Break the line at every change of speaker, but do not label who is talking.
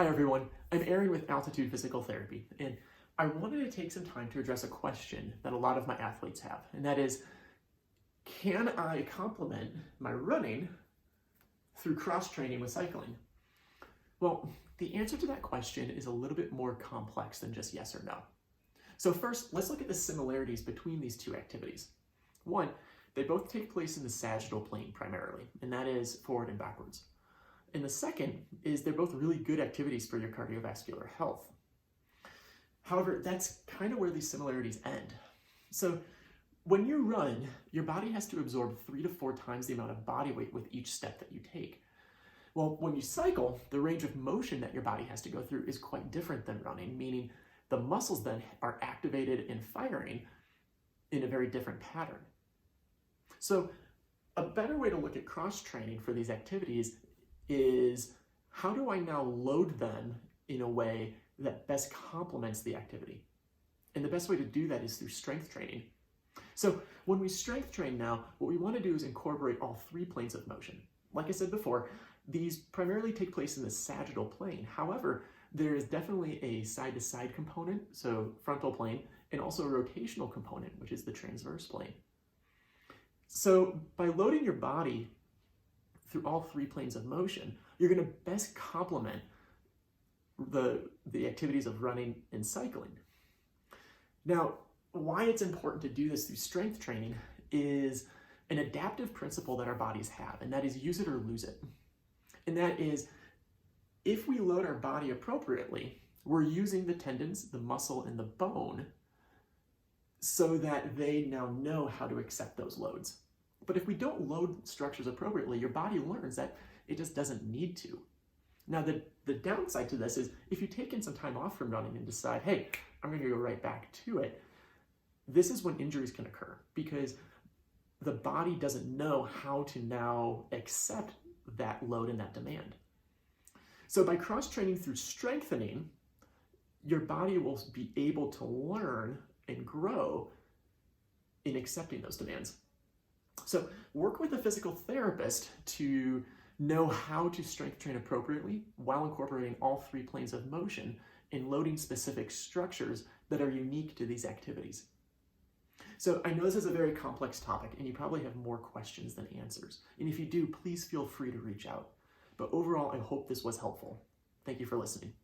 Hi everyone, I'm Aaron with Altitude Physical Therapy, and I wanted to take some time to address a question that a lot of my athletes have, and that is, can I complement my running through cross-training with cycling? Well, the answer to that question is a little bit more complex than just yes or no. So first, let's look at the similarities between these two activities. One, they both take place in the sagittal plane primarily, and that is forward and backwards. And the second is they're both really good activities for your cardiovascular health. However, that's kind of where these similarities end. So when you run, your body has to absorb 3 to 4 times the amount of body weight with each step that you take. Well, when you cycle, the range of motion that your body has to go through is quite different than running, meaning the muscles then are activated and firing in a very different pattern. So a better way to look at cross-training for these activities is, how do I now load them in a way that best complements the activity? And the best way to do that is through strength training. So when we strength train now, what we want to do is incorporate all 3 planes of motion. Like I said before, these primarily take place in the sagittal plane. However, there is definitely a side-to-side component, so frontal plane, and also a rotational component, which is the transverse plane. So by loading your body through all 3 planes of motion, you're going to best complement the activities of running and cycling. Now, why it's important to do this through strength training is an adaptive principle that our bodies have, and that is use it or lose it. And that is, if we load our body appropriately, we're using the tendons, the muscle, and the bone so that they now know how to accept those loads. But if we don't load structures appropriately, your body learns that it just doesn't need to. Now, the downside to this is, if you've taken some time off from running and decide, hey, I'm going to go right back to it, this is when injuries can occur, because the body doesn't know how to now accept that load and that demand. So by cross-training through strengthening, your body will be able to learn and grow in accepting those demands. So work with a physical therapist to know how to strength train appropriately while incorporating all 3 planes of motion and loading specific structures that are unique to these activities. So I know this is a very complex topic, and you probably have more questions than answers. And if you do, please feel free to reach out. But overall, I hope this was helpful. Thank you for listening.